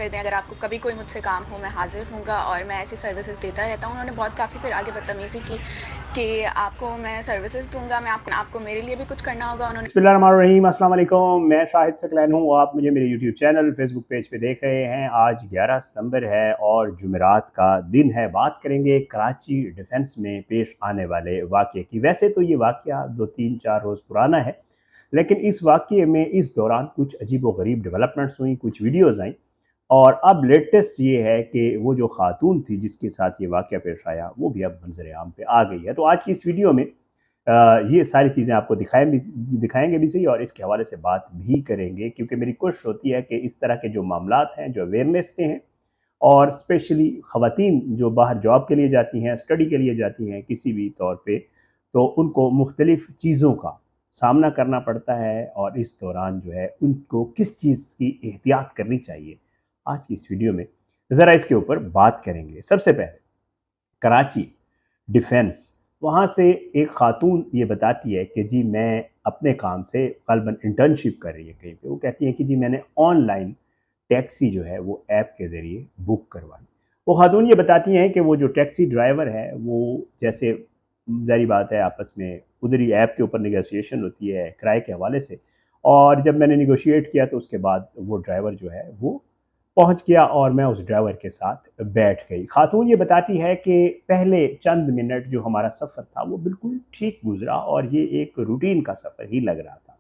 कर दें। अगर आपको कभी कोई मुझसे काम हो, मैं हाज़िर हूँगा और मैं ऐसी सर्विसेज़ देता रहता हूँ। उन्होंने बहुत काफ़ी फिर आगे बदतमीज़ी की कि आपको मैं सर्विसेज़ दूँगा, मैं आपको मेरे लिए भी कुछ करना होगा। उन्होंने बिस्मिल्लाहिर्रहमानिर्रहीम, अस्सलाम वालेकुम। मैं शाहिद सकलैन हूँ। आप मुझे मेरे यूट्यूब चैनल फेसबुक पेज पे देख रहे हैं। आज 11 सितंबर है और जुमेरात का दिन है। बात करेंगे कराची डिफेंस में पेश आने वाले वाक़ये की। वैसे तो ये वाक़या 2-3-4 रोज़ पुराना है, लेकिन इस वाक़ये में इस दौरान कुछ अजीब-व-गरीब डेवलपमेंट्स हुई, कुछ वीडियोज़ आई और अब लेटेस्ट ये है कि वो जो खातून थी जिसके साथ ये वाक़या पेश आया, वो भी अब मंज़र-ए-आम पे आ गई है। तो आज की इस वीडियो में ये सारी चीज़ें आपको दिखाएँगे भी सही और इसके हवाले से बात भी करेंगे, क्योंकि मेरी कोशिश होती है कि इस तरह के जो मामलात हैं, जो अवेयरनेस के हैं और स्पेशली ख़वातीन जो बाहर जॉब के लिए जाती हैं, स्टडी के लिए जाती हैं किसी भी तौर पे, तो उनको मुख्तलिफ़ चीज़ों का सामना करना पड़ता है और इस दौरान जो है उनको किस चीज़ की एहतियात करनी चाहिए। आज की इस वीडियो में ज़रा इसके ऊपर बात करेंगे। सबसे पहले कराची डिफेंस, वहाँ से एक खातून ये बताती है कि जी मैं अपने काम से ग़ालिबन इंटर्नशिप कर रही है कहीं पे। वो कहती है कि जी मैंने ऑनलाइन टैक्सी जो है वो ऐप के ज़रिए बुक करवाई। वो खातून ये बताती हैं कि वो जो टैक्सी ड्राइवर है वो जैसे ज़ाहिर बात है आपस में उधर ही ऐप के ऊपर नेगोशिएशन होती है किराए के हवाले से, और जब मैंने नेगोशिएट किया तो उसके बाद वो ड्राइवर जो है वो पहुंच गया और मैं उस ड्राइवर के साथ बैठ गई। खातून ये बताती है कि पहले चंद मिनट जो हमारा सफ़र था वो बिल्कुल ठीक गुजरा और ये एक रूटीन का सफ़र ही लग रहा था,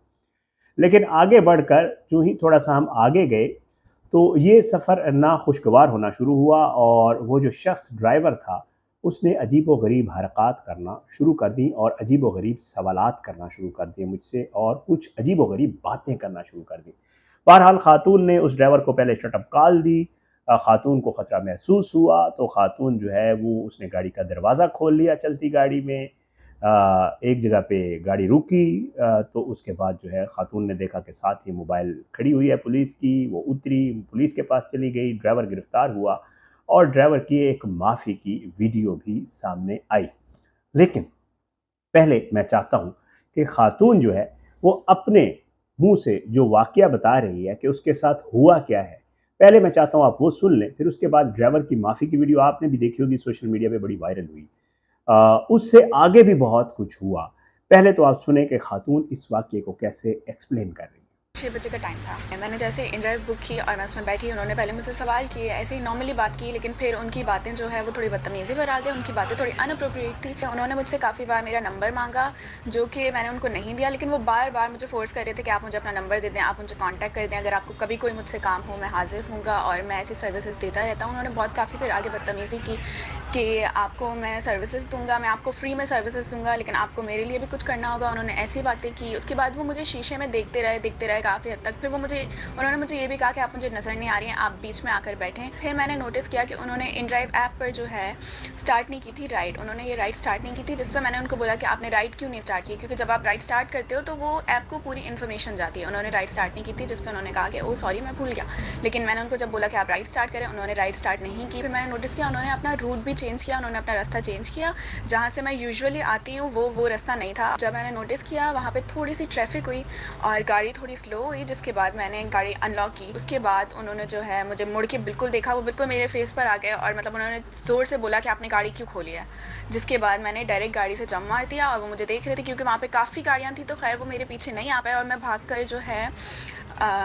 लेकिन आगे बढ़कर जो ही थोड़ा सा हम आगे गए तो ये सफ़र नाखुशगवार होना शुरू हुआ और वो जो शख्स ड्राइवर था उसने अजीब व गरीब हरकत करना शुरू कर दी और अजीब व गरीब सवालात करना शुरू कर दिए मुझसे और कुछ अजीब व गरीब बातें करना शुरू कर दी। बहरहाल खातून ने उस ड्राइवर को पहले शटअप कॉल दी। खातून को ख़तरा महसूस हुआ तो खातून जो है वो उसने गाड़ी का दरवाज़ा खोल लिया चलती गाड़ी में। एक जगह पे गाड़ी रुकी, तो उसके बाद जो है खातून ने देखा कि साथ ही मोबाइल खड़ी हुई है पुलिस की। वो उतरी, पुलिस के पास चली गई, ड्राइवर गिरफ़्तार हुआ और ड्राइवर की एक माफ़ी की वीडियो भी सामने आई। लेकिन पहले मैं चाहता हूँ कि खातून जो है वो अपने मुँह से जो वाक़या बता रही है कि उसके साथ हुआ क्या है, पहले मैं चाहता हूँ आप वो सुन लें, फिर उसके बाद ड्राइवर की माफ़ी की वीडियो आपने भी देखी होगी, सोशल मीडिया पे बड़ी वायरल हुई। उससे आगे भी बहुत कुछ हुआ। पहले तो आप सुने कि खातून इस वाक़ये को कैसे एक्सप्लेन कर रही है। 6 बजे का टाइम था। मैंने जैसे इनड्राइव बुक की और मैं उसमें बैठी, उन्होंने पहले मुझसे सवाल किए, ऐसे ही नॉर्मली बात की, लेकिन फिर उनकी बातें जो है वो थोड़ी बदतमीज़ी पर आ गई, उनकी बातें थोड़ी अनअप्रोप्रिएट थी। उन्होंने मुझसे काफ़ी बार मेरा नंबर माँगा, जो कि मैंने उनको नहीं दिया, लेकिन वो बार-बार मुझे फ़ोर्स कर रहे थे कि आप मुझे अपना नंबर दे दें, आप मुझे कॉन्टैक्ट कर दें, अगर आपको कभी कोई मुझसे काम हो, मैं हाज़िर हूँगा और मैं ऐसी सर्विसेज़ देता रहता हूँ। उन्होंने बहुत काफ़ी फिर आगे बदतमीज़ी की कि आपको मैं सर्विसेज़ दूँगा, मैं आपको फ्री में सर्विसेज़ दूँगा, लेकिन आपको मेरे लिए भी कुछ करना होगा। उन्होंने ऐसी बातें की। उसके बाद वो मुझे शीशे में देखते रहे काफ़ी हद तक। फिर उन्होंने मुझे ये भी कहा कि आप मुझे नज़र नहीं आ रही हैं, आप बीच में आकर बैठें। फिर मैंने नोटिस किया कि उन्होंने इनड्राइव ऐप पर जो है स्टार्ट नहीं की थी राइड। उन्होंने ये राइड स्टार्ट नहीं की थी, जिस पर मैंने उनको बोला कि आपने राइड क्यों नहीं स्टार्ट की, क्योंकि जब आप राइड स्टार्ट करते हो तो वो ऐप को पूरी इन्फॉर्मेशन जाती है। उन्होंने राइड स्टार्ट नहीं की थी, जिस पर उन्होंने कहा कि ओह सॉरी मैं भूल गया। लेकिन मैंने उनको जब बोला कि आप राइड स्टार्ट करें, उन्होंने राइड स्टार्ट नहीं की। फिर मैंने नोटिस किया उन्होंने अपना रूट भी चेंज किया, उन्होंने अपना रास्ता चेंज किया। जहाँ से मैं यूजुअली आती हूँ वो रास्ता नहीं था। जब मैंने नोटिस किया वहाँ पर थोड़ी सी ट्रैफिक हुई और गाड़ी थोड़ी स्लो हुई, जिसके बाद मैंने गाड़ी अनलॉक की। उसके बाद उन्होंने जो है मुझे मुड़ के बिल्कुल देखा, वो बिल्कुल मेरे फेस पर आ गए और मतलब उन्होंने ज़ोर से बोला कि आपने गाड़ी क्यों खोली है। जिसके बाद मैंने डायरेक्ट गाड़ी से जंप मार दिया और वो मुझे देख रहे थे, क्योंकि वहाँ पे काफ़ी गाड़ियाँ थी, तो खैर वो मेरे पीछे नहीं आ पाए और मैं भागकर जो है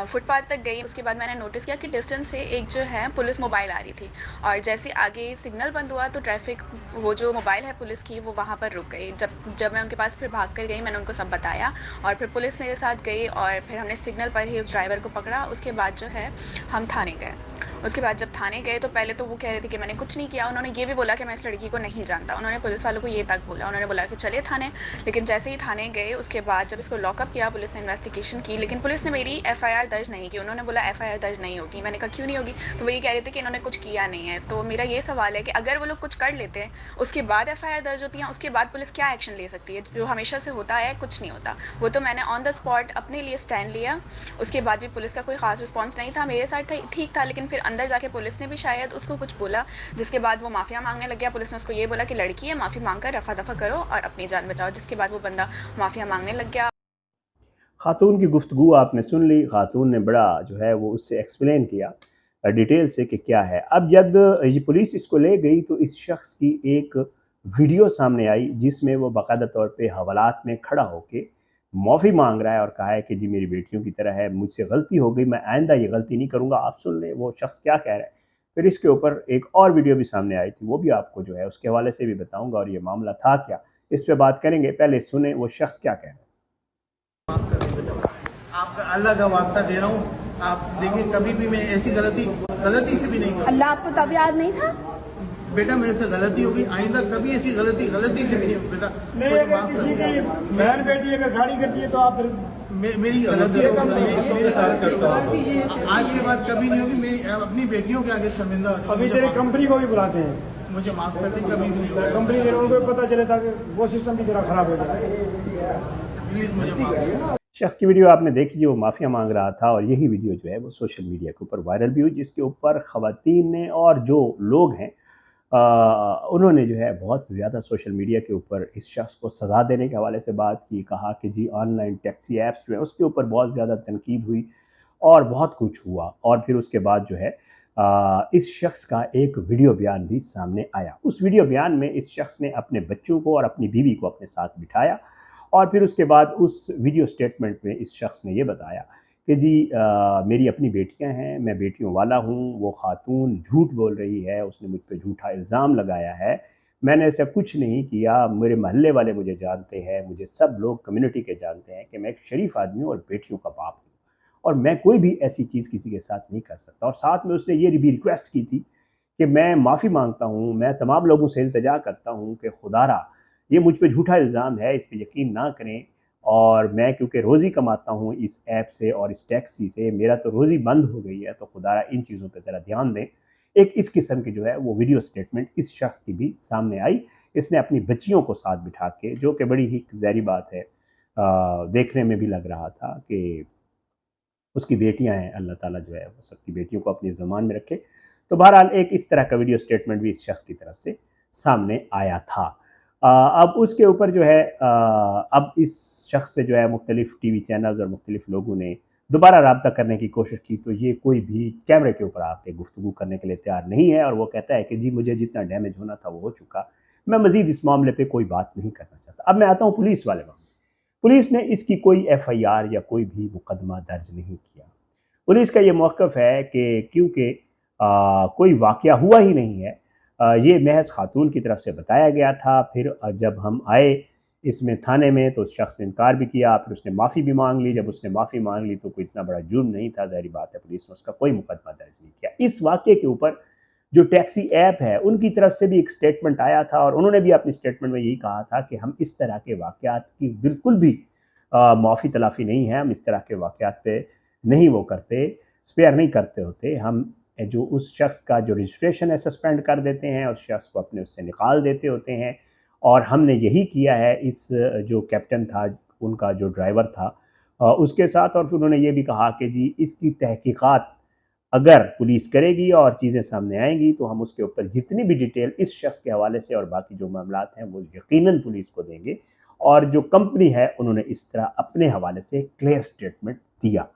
फुटपाथ तक गई। उसके बाद मैंने नोटिस किया कि डिस्टेंस से एक जो है पुलिस मोबाइल आ रही थी और जैसे आगे सिग्नल बंद हुआ तो ट्रैफिक, वो जो मोबाइल है पुलिस की, वो वहाँ पर रुक गई। जब मैं उनके पास फिर भाग कर गई, मैंने उनको सब बताया और फिर पुलिस मेरे साथ गई और फिर हमने सिग्नल पर ही उस ड्राइवर को पकड़ा। उसके बाद जो है हम थाने गए। उसके बाद जब थाने गए तो पहले तो वो कह रहे थे कि मैंने कुछ नहीं किया। उन्होंने ये भी बोला कि मैं इस लड़की को नहीं जानता। उन्होंने पुलिस वालों को ये तक बोला। उन्होंने बोला कि चलिए थाने। लेकिन जैसे ही थाने गए उसके बाद जब इसको लॉकअप किया, पुलिस ने इन्वेस्टिगेशन की, लेकिन पुलिस ने मेरी एफआईआर दर्ज नहीं की। उन्होंने बोला एफआईआर दर्ज नहीं होगी। मैंने कहा क्यों नहीं होगी, तो वो ये कह रहे थे कि इन्होंने कुछ किया नहीं है। तो मेरा ये सवाल है कि अगर वो लोग कुछ कर लेते हैं, उसके बाद एफआईआर दर्ज होती है, उसके बाद पुलिस क्या एक्शन ले सकती है? जो हमेशा से होता है, कुछ नहीं होता। वो तो मैंने ऑन द स्पॉट अपने लिए स्टैंड लिया। उसके बाद भी पुलिस का कोई खास रिस्पॉन्स नहीं था, मेरे साथ ठीक था, लेकिन फिर अंदर जाके पुलिस ने भी शायद उसको कुछ बोला, जिसके बाद वो माफ़िया मांगने लग गया। पुलिस ने उसको ये बोला कि लड़की है, माफ़ी मांग कर रफा दफा करो और अपनी जान बचाओ, जिसके बाद वो बंदा माफ़िया मांगने लग गया। खातून की गुफ्तगू आपने सुन ली। खातून ने बड़ा जो है वो उससे एक्सप्लेन किया डिटेल से कि क्या है। अब जब ये पुलिस इसको ले गई तो इस शख्स की एक वीडियो सामने आई जिसमें वो बाकायदा तौर पे हवालात में खड़ा होके माफ़ी मांग रहा है और कहा है कि जी मेरी बेटियों की तरह है, मुझसे गलती हो गई, मैं आइंदा ये गलती नहीं करूँगा। आप सुन लें वो शख्स क्या कह रहा है। फिर इसके ऊपर एक और वीडियो भी सामने आई थी, वो भी आपको जो है उसके हवाले से भी बताऊँगा और ये मामला था क्या, इस पे बात करेंगे। पहले सुने वो शख्स क्या कह रहा है। आपका अल्लाह का वास्ता दे रहा हूँ, आप देखिए कभी भी मैं ऐसी गलती से भी नहीं करूँ। अल्लाह आपको तब याद नहीं था? बेटा मेरे से गलती होगी, आइंदा कभी ऐसी गलती से भी नहीं होगी बेटा। नहीं, अगर किसी की बहन बेटी अगर गाड़ी करती है तो आप फिर मेरी गलती है, मेरे साथ करता हूँ। आज के बाद कभी नहीं होगी, मेरी अपनी बेटियों के आगे शर्मिंदा। अभी तेरे कंपनी को भी बुलाते हैं, मुझे माफ कर दें, कभी भी नहीं होगा। कंपनी के उनको भी पता चले ताकि वो सिस्टम भी तेरा खराब हो जाए। प्लीज मुझे माफ करें। शख्स की वीडियो आपने देखी जो माफ़िया मांग रहा था और यही वीडियो जो है वो सोशल मीडिया के ऊपर वायरल भी हुई, जिसके ऊपर ख़वातीन ने और जो लोग हैं उन्होंने जो है बहुत ज़्यादा सोशल मीडिया के ऊपर इस शख्स को सज़ा देने के हवाले से बात की। कहा कि जी ऑनलाइन टैक्सी ऐप्स जो है उसके ऊपर बहुत ज़्यादा तनकीद हुई और बहुत कुछ हुआ। और फिर उसके बाद जो है इस शख्स का एक वीडियो बयान भी सामने आया। उस वीडियो बयान में इस शख्स ने अपने बच्चों को और अपनी बीवी को अपने साथ बिठाया और फिर उसके बाद उस वीडियो स्टेटमेंट में इस शख्स ने ये बताया कि जी मेरी अपनी बेटियां हैं, मैं बेटियों वाला हूं। वो खातून झूठ बोल रही है, उसने मुझ पे झूठा इल्ज़ाम लगाया है, मैंने ऐसा कुछ नहीं किया। मेरे मोहल्ले वाले मुझे जानते हैं, मुझे सब लोग कम्युनिटी के जानते हैं कि मैं एक शरीफ आदमी हूँ और बेटियों का बाप हूँ और मैं कोई भी ऐसी चीज़ किसी के साथ नहीं कर सकता। और साथ में उसने ये भी रिक्वेस्ट की थी कि मैं माफ़ी मांगता हूँ, मैं तमाम लोगों से इल्तिजा करता हूँ कि खुदारा ये मुझ पे झूठा इल्ज़ाम है, इस पे यकीन ना करें। और मैं क्योंकि रोज़ी कमाता हूँ इस ऐप से और इस टैक्सी से, मेरा तो रोज़ी बंद हो गई है, तो खुदारा इन चीज़ों पे ज़रा ध्यान दें। एक इस किस्म की जो है वो वीडियो स्टेटमेंट इस शख्स की भी सामने आई। इसने अपनी बच्चियों को साथ बिठा के, जो कि बड़ी ही ज़ाहिर बात है, देखने में भी लग रहा था कि उसकी बेटियां हैं, अल्लाह ताला जो है वो सबकी बेटियों को अपनी ज़ुबान में रखे। तो बहरहाल एक इस तरह का वीडियो स्टेटमेंट भी इस शख्स की तरफ से सामने आया था। अब उसके ऊपर जो है अब इस शख्स से जो है मुख्तलिफ़ टीवी चैनल्स और मुख्तलिफ़ लोगों ने दोबारा रब्ता करने की कोशिश की, तो ये कोई भी कैमरे के ऊपर आके गुफ्तगू करने के लिए तैयार नहीं है और वो कहता है कि जी मुझे जितना डैमेज होना था वो हो चुका, मैं मज़ीद इस मामले पे कोई बात नहीं करना चाहता। अब मैं आता हूँ पुलिस वाले मामले। पुलिस ने इसकी कोई एफआईआर या कोई भी मुकदमा दर्ज नहीं किया। पुलिस का ये मौक़िफ़ है कि क्योंकि कोई वाक़या हुआ ही नहीं है, ये महज़ खातून की तरफ से बताया गया था। फिर जब हम आए इसमें थाने में तो उस शख्स ने इनकार भी किया, फिर उसने माफ़ी भी मांग ली। जब उसने माफ़ी मांग ली तो कोई इतना बड़ा जुर्म नहीं था, ज़ाहिर बात है पुलिस ने उसका कोई मुकदमा दर्ज नहीं किया। इस वाक़े के ऊपर जो टैक्सी ऐप है उनकी तरफ से भी एक स्टेटमेंट आया था और उन्होंने भी अपनी स्टेटमेंट में यही कहा था कि हम इस तरह के वाक़यात की बिल्कुल भी माफ़ी तलाफ़ी नहीं है, हम इस तरह के वाक़यात पे नहीं वो करते, स्पेयर नहीं करते होते। हम जो उस शख्स का जो रजिस्ट्रेशन है सस्पेंड कर देते हैं, उस शख्स को अपने उससे निकाल देते होते हैं। और हमने यही किया है इस जो कैप्टन था, उनका जो ड्राइवर था उसके साथ। और फिर उन्होंने ये भी कहा कि जी इसकी तहकीकात अगर पुलिस करेगी और चीज़ें सामने आएंगी तो हम उसके ऊपर जितनी भी डिटेल इस शख्स के हवाले से और बाकी जो मामलात हैं वो यकीनन पुलिस को देंगे। और जो कंपनी है उन्होंने इस तरह अपने हवाले से क्लियर स्टेटमेंट दिया।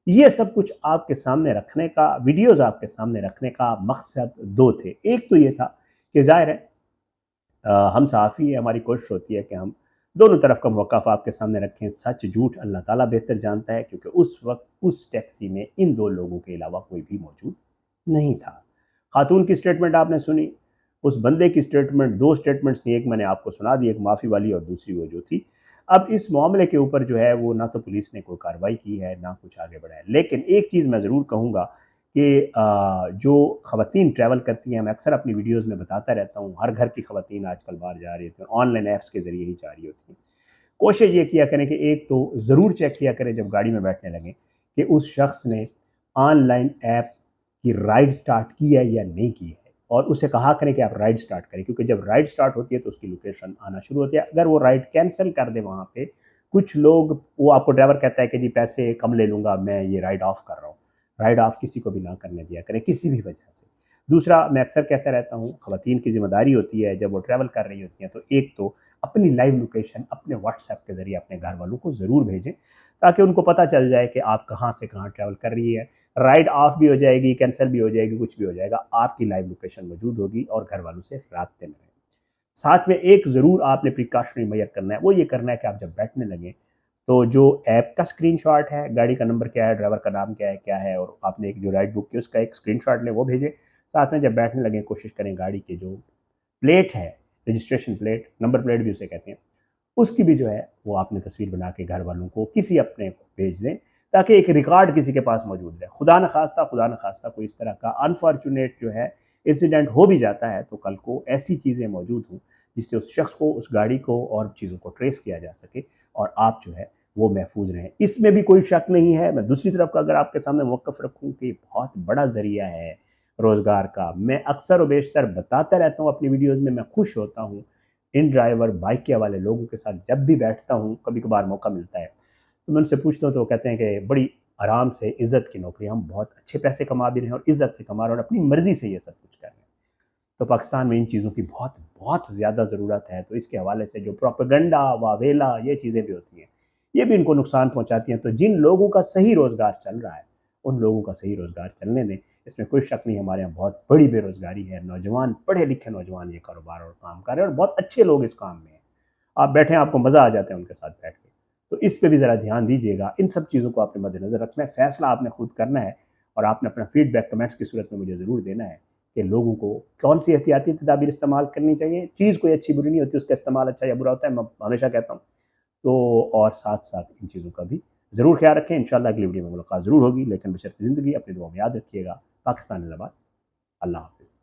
ये सब कुछ आपके सामने रखने का, वीडियोज़ आपके सामने रखने का मकसद दो थे। एक तो ये था कि ज़ाहिर है हम सहाफ़ी हैं, हमारी कोशिश होती है कि हम दोनों तरफ का मौक़िफ़ आपके सामने रखें। सच झूठ अल्लाह ताला बेहतर जानता है, क्योंकि उस वक्त उस टैक्सी में इन दो लोगों के अलावा कोई भी मौजूद नहीं था। खातून की स्टेटमेंट आपने सुनी, उस बंदे की स्टेटमेंट, दो स्टेटमेंट्स थी, एक मैंने आपको सुना दी, एक माफ़ी वाली और दूसरी वो जो थी। अब इस मामले के ऊपर जो है वो ना तो पुलिस ने कोई कार्रवाई की है, ना कुछ आगे बढ़ा है। लेकिन एक चीज़ मैं ज़रूर कहूँगा कि जो ख़वातीन ट्रैवल करती हैं, मैं अक्सर अपनी वीडियोज़ में बताता रहता हूँ, हर घर की ख़वातीन आजकल बाहर जा रही होती हैं, ऑनलाइन ऐप्स के ज़रिए ही जा रही होती हैं। कोशिश ये किया करें कि एक तो ज़रूर चेक किया करें जब गाड़ी में बैठने लगें कि उस शख्स ने ऑनलाइन ऐप की राइड स्टार्ट की है या नहीं की है, और उसे कहा करें कि आप राइड स्टार्ट करें, क्योंकि जब राइड स्टार्ट होती है तो उसकी लोकेशन आना शुरू होती है। अगर वो राइड कैंसिल कर दे वहाँ पे, कुछ लोग, वो आपको ड्राइवर कहता है कि जी पैसे कम ले लूँगा, मैं ये राइड ऑफ कर रहा हूँ। राइड ऑफ किसी को भी ना करने दिया करें किसी भी वजह से। दूसरा, मैं अक्सर कहता रहता हूँ, ख़वातीन की ज़िम्मेदारी होती है जब वो ट्रैवल कर रही होती हैं तो एक तो अपनी लाइव लोकेशन अपने व्हाट्सएप के ज़रिए अपने घर वालों को ज़रूर भेजें, ताकि उनको पता चल जाए कि आप कहाँ से कहाँ ट्रैवल कर रही है। राइड ऑफ भी हो जाएगी, कैंसिल भी हो जाएगी, कुछ भी हो जाएगा, आपकी लाइव लोकेशन मौजूद होगी और घर वालों से राब्ते में रहें। साथ में एक ज़रूर आपने प्रिकॉशनरी मेजर करना है, वो ये करना है कि आप जब बैठने लगें तो जो ऐप का स्क्रीनशॉट है, गाड़ी का नंबर क्या है, ड्राइवर का नाम क्या है और आपने एक जो राइड बुक की उसका एक स्क्रीनशॉट लें, वो भेजें। साथ में जब बैठने लगें कोशिश करें गाड़ी के जो प्लेट है, रजिस्ट्रेशन प्लेट, नंबर प्लेट भी उसे कहते हैं, उसकी भी जो है वो आपने तस्वीर बना के घर वालों को किसी अपने को भेज दें, ताकि एक रिकॉर्ड किसी के पास मौजूद रहे। खुदा न खास्ता कोई इस तरह का अनफॉर्चुनेट जो है इंसिडेंट हो भी जाता है तो कल को ऐसी चीज़ें मौजूद हों जिससे उस शख्स को, उस गाड़ी को और चीज़ों को ट्रेस किया जा सके और आप जो है वो महफूज रहें। इसमें भी कोई शक नहीं है। मैं दूसरी तरफ का अगर आपके सामने मौक़िफ़ रखूँ कि बहुत बड़ा ज़रिया है रोज़गार का, मैं अक्सर व बेशतर बताता रहता हूँ अपनी वीडियोज़ में, मैं खुश होता हूँ इन ड्राइवर बाइक वाले लोगों के साथ जब भी बैठता हूँ, कभी कभार मौका मिलता है तो मैं उनसे पूछता हूँ तो वो कहते हैं कि बड़ी आराम से इज़्ज़त की नौकरी, हम बहुत अच्छे पैसे कमा भी रहे हैं और इज़्ज़त से कमा रहे हैं और अपनी मर्ज़ी से ये सब कुछ कर रहे हैं। तो पाकिस्तान में इन चीज़ों की बहुत बहुत ज़्यादा ज़रूरत है। तो इसके हवाले से जो प्रोपेगेंडा वावेला ये चीज़ें भी होती हैं, ये भी इनको नुकसान पहुँचाती हैं। तो जिन लोगों का सही रोज़गार चल रहा है उन लोगों का सही रोज़गार चलने दें, इसमें कोई शक नहीं। हमारे यहाँ बहुत बड़ी बेरोज़गारी है, नौजवान, पढ़े लिखे नौजवान ये कारोबार और काम कर रहे हैं और बहुत अच्छे लोग इस काम में हैं। आप बैठें, आपको मज़ा आ जाता है उनके साथ बैठ के। तो इस पे भी ज़रा ध्यान दीजिएगा। इन सब चीज़ों को आपने मद्देनज़र रखना है, फ़ैसला आपने खुद करना है और आपने अपना फ़ीडबैक कमेंट्स की सूरत में मुझे ज़रूर देना है कि लोगों को कौन-सी एहतियाती तदाबीर इस्तेमाल करनी चाहिए। चीज़ कोई अच्छी बुरी नहीं होती, उसका इस्तेमाल अच्छा या बुरा होता है, मैं हमेशा कहता हूँ। तो और साथ-साथ इन चीज़ों का भी ज़रूर ख़्याल रखें। इंशाअल्लाह अगली वीडियो में मुलाकात ज़रूर होगी, लेकिन बशर्ते ज़िंदगी अपनी दुआ में याद रखिएगा। पाकिस्तान ज़िंदाबाद। अल्लाह हाफ़िज़।